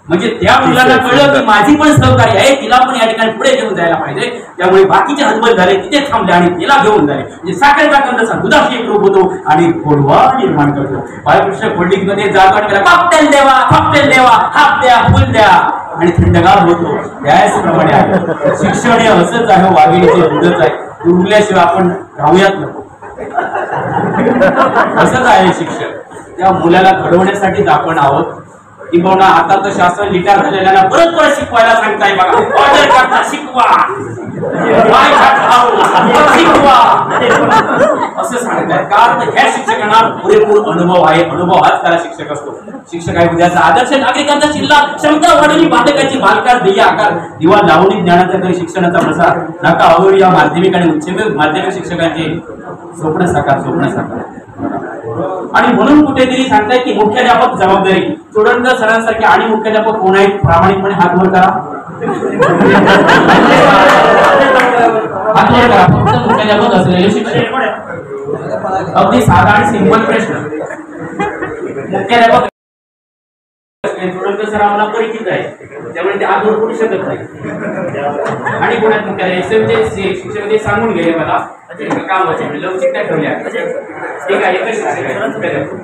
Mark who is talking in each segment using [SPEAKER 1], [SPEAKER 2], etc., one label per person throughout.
[SPEAKER 1] म्हणजे त्या मुलांना कळलं की माझी पण सहकारी आहे, तिला पण या ठिकाणी पुढे घेऊन जायला पाहिजे. त्यामुळे बाकीचे हतबल झाले, तिथे थांबले आणि तिला घेऊन झाले. म्हणजे साखरेचा कंदसा दुधाशी एक रूप होतो आणि गोडवा निर्माण करतो. बाळकृष्ण कोल्डिंगमध्ये जातो आणि कॉकटेल देवा, कॉकटेल देवा, हाफ द्या, फुल द्या आणि थंडगार होतो. त्याचप्रमाणे आहे शिक्षण, हे असंच आहे, वाघिणीचे दूधच आहे. उरल्याशिवाय आपण राहूयात नको, असंच आहे शिक्षण. त्या मुलाला घडवण्यासाठीच आपण आहोत. किंबहुना आता तर शासन रिटायर झालेल्याला परत परत शिकवायला सांगताय. बघा, ऑर्डर करता शिकवा, शिकवा असं सांगताय. कारण ह्या शिक्षकांना पुरेपूर अनुभव आहे. अनुभव हाच त्याला शिक्षक असतो. शिक्षक आहे उद्याचा आदर्श नागरिकांचा शिल्ला, क्षमता वाढवली बालकाची बालकार दैय आकार, दिवा लावणी ज्ञानाचा करी शिक्षणाचा प्रसार. नका अवघड या माध्यमिक आणि उच्च माध्यमिक शिक्षकांचे स्वप्न साकार, स्वप्न साकार. आणि म्हणून कुठेतरी सांगताय की मुख्याध्यापक जबाबदारी. चोडणकर सरांसारखे आणि मुख्याध्यापक कोण आहेत? प्रामाणिकपणे हात वर करा, हात वर करा. फक्त मुख्याध्यापक असलेले शिक्षक. अगदी साधा आणि सिंपल प्रश्न. मुख्याध्यापक चोडणकर सर आम्हाला परिचित आहे, त्यामुळे ते हात वर करू शकत नाही. आणि कोणात मुख्याध्यापक शिक्षक सांगून गेले मला कामाचे लवचिकता ठेवल्या. ठीक आहे,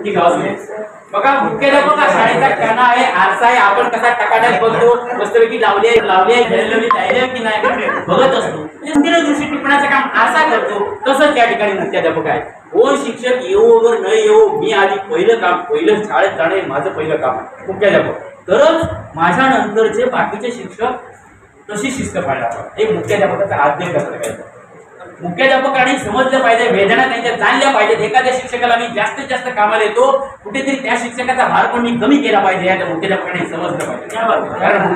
[SPEAKER 1] ठीक आहे. बघा, मुख्याध्यापक हा शाळेचा कणा आहे, आरसा आहे. आपण कसा टकाटक बघतो, मस्तपैकी लावली आहे की नाही बघत असतो. दृष्टी टिपण्याचं काम आरसा करतो, तसंच त्या ठिकाणी मुख्याध्यापक आहे. कोण शिक्षक येऊ वगैरे न येऊ, मी आधी पहिलं काम, पहिलं शाळेत जाणे माझं पहिलं काम आहे मुख्याध्यापक. तरच माझ्या नंतरचे बाकीचे शिक्षक तशी शिस्त पाळायला पाहिजे. एक मुख्याध्यापकाचा आद्य कसं काय. मुख्याध्यापकांनी समजलं पाहिजे, वेदना त्यांच्या जाणल्या पाहिजेत. एखाद्या शिक्षकाला मी जास्तीत जास्त कामाला येतो, कुठेतरी त्या शिक्षकाचा भार पण मी कमी केला पाहिजे, या मुख्याध्यापकांनी समजलं पाहिजे. कारण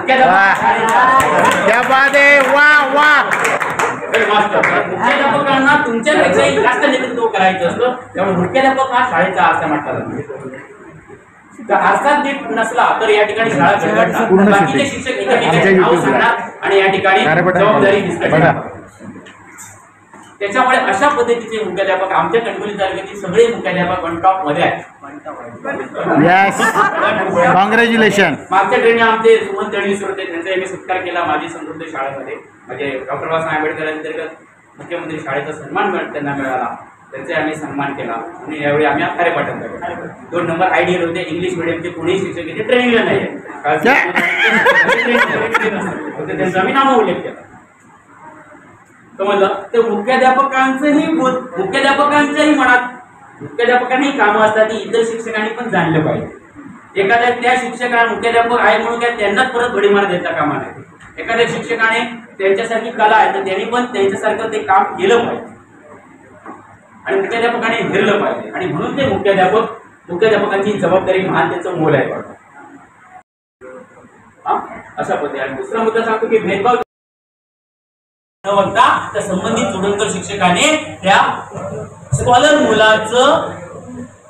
[SPEAKER 1] मुख्याध्यापकांना तुमच्यापेक्षाही जास्त नेतृत्व करायचं असतं. त्यामुळे मुख्याध्यापक हा शाळेचा आरसा म्हटला जातो. आरसा नीट नसला तर या ठिकाणी शाळा बिघडणार. बाकीचे शिक्षक एकामेकांचे नाव सांगणार आणि या ठिकाणी जबाबदारी दिसणार. त्याच्यामुळे अशा पद्धतीचे मुख्याध्यापक आमच्या कणकवली तालुक्यातील सगळे मुख्याध्यापक वन टॉप मध्ये आहेत.
[SPEAKER 2] कॉंग्रॅच्युलेशन.
[SPEAKER 1] मागच्या ट्रेनिंग आमचे सुमन तळवी सर होते, त्यांचा आम्ही सत्कार केला माझी समृद्ध शाळेमध्ये. म्हणजे डॉक्टर बाबासाहेब आंबेडकर अंतर्गत मुख्यमंत्री शाळेचा सन्मान त्यांना मिळाला, त्यांचा आम्ही सन्मान केला. आणि यावेळी आम्ही खारेपाटण केलं. 2 नंबर आयडियल होते. इंग्लिश मिडियमचे कोणीही शिक्षक इथे ट्रेनिंगला नाही, त्यांचा आम्ही नामोल्लेख केला. समजलं. तर मुख्याध्यापकांचंही मनात मुख्याध्यापकांनी कामं असतात ती इतर शिक्षकांनी पण जाणलं पाहिजे. एखाद्या त्या शिक्षकांना मुख्याध्यापक आहे म्हणून काय त्यांनाच परत भडीमार देता कामा नाही. एखाद्या शिक्षकाने त्यांच्यासारखी कला आहे तर त्यांनी पण त्यांच्यासारखं ते काम केलं पाहिजे आणि मुख्याध्यापकाने हेरलं पाहिजे. आणि म्हणून ते मुख्याध्यापकांची जबाबदारी महान, त्याचं मोल आहे. अशा पद्धतीने दुसरा मुद्दा सांगतो की भेदभाव न बघता त्या संबंधित चोडणकर शिक्षकाने त्या स्कॉलर मुलाचं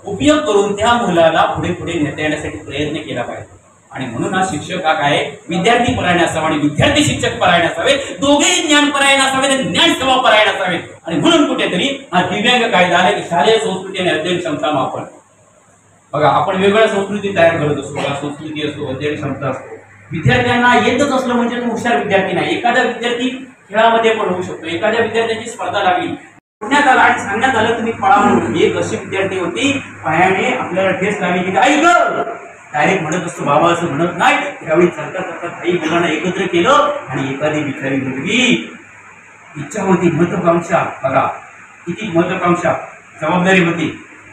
[SPEAKER 1] उपयोग करून त्या मुलाला पुढे पुढे नेता येण्यासाठी प्रयत्न केला पाहिजे. आणि म्हणून हा शिक्षक हा काय विद्यार्थी परायण असावा आणि विद्यार्थी शिक्षक परायण असावे, दोघेही ज्ञान परायण असावे आणि ज्ञान सेवा परायण असावे. आणि म्हणून कुठेतरी हा दिव्यांग कायदा आला की शालेय संस्कृती आणि अध्ययन क्षमता मापन. बघा, आपण वेगवेगळ्या संस्कृती तयार करत असतो. संस्कृती असतो, अध्ययन क्षमता असतो. विद्यार्थ्यांना येतच असलं म्हणजे तो हुशार विद्यार्थी नाही. एखादा विद्यार्थी खेळामध्ये पण होऊ शकतो. एखाद्या विद्यार्थ्याची स्पर्धा लागली, पुण्यात आला आणि सांगण्यात आलं तुम्ही पळा म्हणून. एक अशी विद्यार्थी होती, पायाने आपल्याला ठेस लागली की आई ग डायरेक्ट म्हणत असतो, बाबा असं म्हणत नाही. त्यावेळी चालता चालता काही मुलांना एकत्र केलं आणि एखादी बिचारी मुलगी इच्छा होती, महत्वाकांक्षा. बघा किती महत्वाकांक्षा, जबाबदारी होती.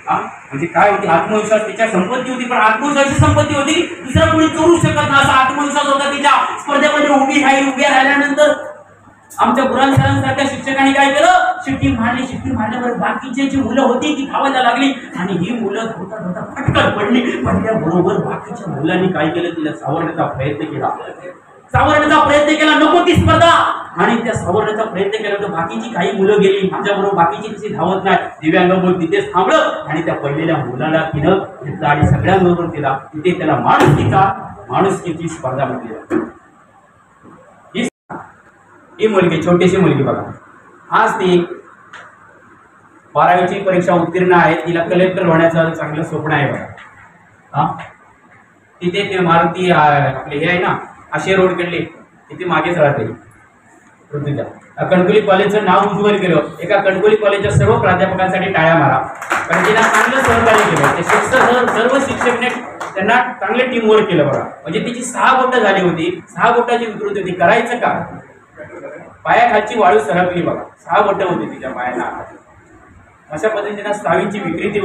[SPEAKER 1] म्हणजे काय होती, आत्मविश्वास. तिच्या संपत्ती होती पण आत्मविश्वासाची संपत्ती होती. दुसरा कोणी चोरू शकत नाही असा आत्मविश्वास होता तिच्या. स्पर्धेमध्ये उभ्या राहिल्यानंतर आमच्या बुरान सरांसारख्या शिक्षकांनी काय केलं, शिट्टी मारल्यावर बाकीची जी मुलं होती ती धावायला लागली आणि ही मुलं धावता फटकन पडली. पडल्याबरोबर बाकीच्या मुलांनी काय केलं, तिला सावरण्याचा प्रयत्न केला. नको ती स्पर्धा. आणि त्या सावरण्याचा प्रयत्न केला तर बाकीची काही मुलं गेली, माझ्याबरोबर बाकीची कशी धावत नाही. दिव्यांग मुलं तिथेच थांबलं आणि त्या पडलेल्या मुलाला तिनं घेतला आणि सगळ्यांबरोबर केला. तिथे त्याला माणुसकीची स्पर्धा म्हटली. ही मुलगी, छोटीशी मुलगी बघा, आज ती 12वीची परीक्षा उत्तीर्ण आहे. तिला कलेक्टर होण्याचं चांगलं स्वप्न आहे बघा. तिथे ते मारुती आपले हे आहे ना आशे रोड कडले तिथे मागेच राहते ऋतुजा. कणकोली कॉलेजचं नाव उज्ज्वल केलं. एका कणकोली कॉलेजच्या सर्व प्राध्यापकांसाठी टाळ्या मारा, कारण त्यांना चांगलं सहकार्य केलं. ते सर्व शिक्षकने त्यांना चांगले टीम वर्क केलं बघा. म्हणजे तिची 6 बोटं झाली होती, 6 बोटाची विकृती होती. करायचं का? पायाखालची वाळू सरकली बघा. 6 बोटं होती तिच्या पायाला. अशा पद्धतीने स्नायूंची विकृती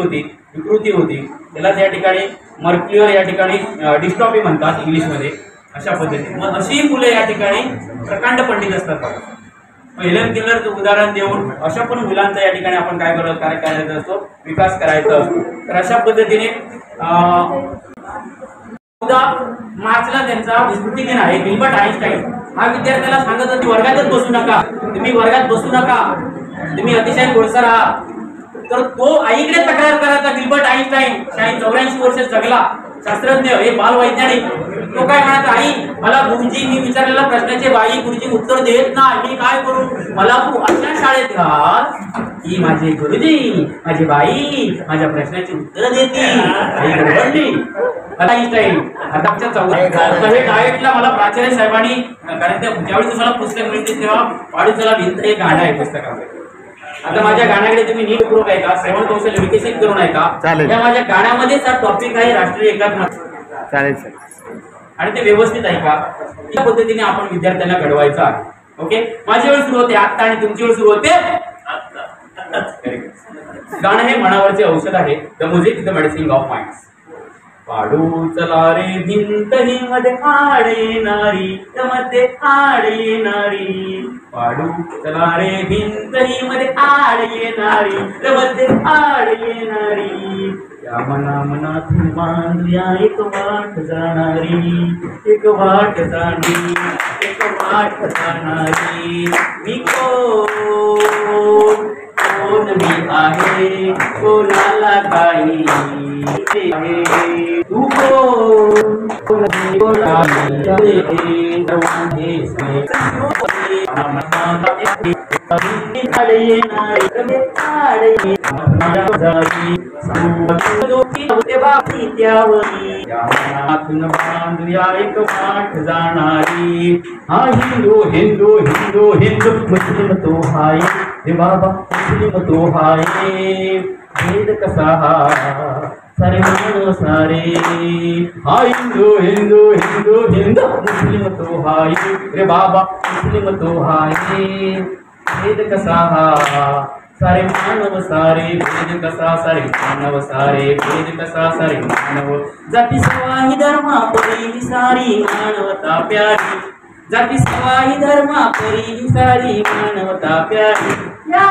[SPEAKER 1] होती. त्याला त्या ठिकाणी मर्क्युलर या ठिकाणी डिस्टॉपी म्हणतात इंग्लिशमध्ये. अशा पद्धतीने मग अशी मुलं या ठिकाणी प्रकांड पंडित असतात बघा. हेलन केलरचं उदाहरण देऊन अशा पण मुलांचा या ठिकाणी आपण काय करायचा असतो, विकास करायचा असतो. तर अशा पद्धतीने 14 मार्चला त्यांचा विस्मृती दिन आहे. गिल्बर्ट आइन्स्टाईन हा विद्यार्थ्याला सांगत होता, वर्गातच बसू नका, तुम्ही वर्गात बसू नका, तुम्ही अतिशय गोडसर आहात. तर तो आईकडे तक्रार करायचा. गिल्बर्ट आइन्स्टाईन 84 वर्ष जगला, शास्त्रज्ञ, हे बालवैज्ञानिक. तो काय म्हणायचा, आई मला गुरुजी मी विचारलेल्या प्रश्नाचे बाई गुरुजी उत्तर देत नाही, मी काय करू, मला तू अशा शाळेत घाल की माझे गुरुजी माझी बाई माझ्या प्रश्नाची उत्तर देते. आई बरोबरली आइन्स्टाईन. आता आमच्या 14व्या डाएटला मला प्राचार्य साहेबांनी, कारण ज्यावेळी तुम्हाला पुस्तक मिळते तेव्हा वाढूचला भिंत हे गाणं आहे पुस्तकामध्ये. आता माझ्या गाण्याकडे तुम्ही नीट करून ऐका, श्रवण कौशल्य विकसित करून ऐका. या माझ्या गाण्यामध्येच हा टॉपिक आहे राष्ट्रीय एकात्मता.
[SPEAKER 2] चालेल सर.
[SPEAKER 1] आणि ते व्यवस्थित ऐका. या पद्धतीने आपण विद्यार्थ्यांना घडवायचं आहे. ओके, माझी वेळ सुरू होते आता आणि तुमची वेळ सुरू होते आता. गाणं हे मनावरचे औषध आहे. The music is the medicine of mind. पाडू चला रे भिंत ही मध्ये आड येणारी, मध्ये आड येणारी. पाडू चला रे भिंत ही मध्ये आड येणारी, मध्ये आड येणारी. या मनातून बांधूया एक वाट जाणारी, एक वाट जाणारी, एक वाट जाणारी. मी कोण मी आहे, कोणाला काही आहे, तू कोण बांधूया एक वाट जाणारी. हा हिंदू हिंदू हिंदू हिंदू मुस्लिम तो हाय रे बाबा, मुस्लिम तो हाय. भेद कसा हा सारे मानव सारे. हा हिंदू हिंदू हिंदू हिंदू मुस्लिम तो हाय रे बाबा, मुस्लिम तो हाय. भेद कसा हा सारे मानव सारे. भेद कसा सारे मानव सारे. भेद कसा सारे मानव. जाती सवाही धर्मा परी सारी मानवता प्यारी. जाती सवाही धर्मा परी सारी मानवता प्यारी. या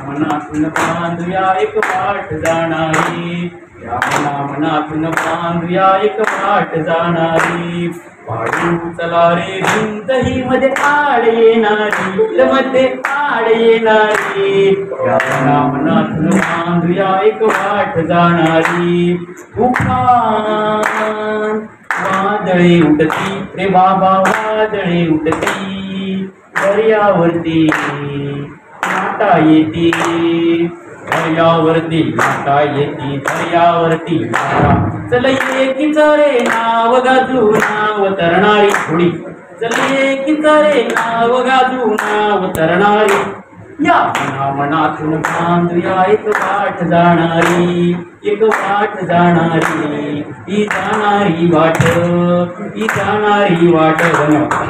[SPEAKER 1] मनातून बांधूया एक वाट जाणारी. या मनातून बांधूया एक वाट जाणारी. पाडू चला रे भिंत ही मध्ये आड येणारी, मध्ये आड येणारी. या मनातून बांधूया एक वाट जाणारी. तुफान वादळे उठती रे बाबा, वादळे उठती. दर्यावरती लाटा येते, दर्यावरती लाटा येते, दर्यावरती लाटा. चल एकीच रे नाव गाजू नाव तरणारी थोडी. चल एकीच रे नाव गाजू नाव तरणारी. या मनातून बांधूया एक वाट जाणारी, एक वाट जाणारी. ही जाणारी वाट, ही जाणारी वाट. धन्यवाद.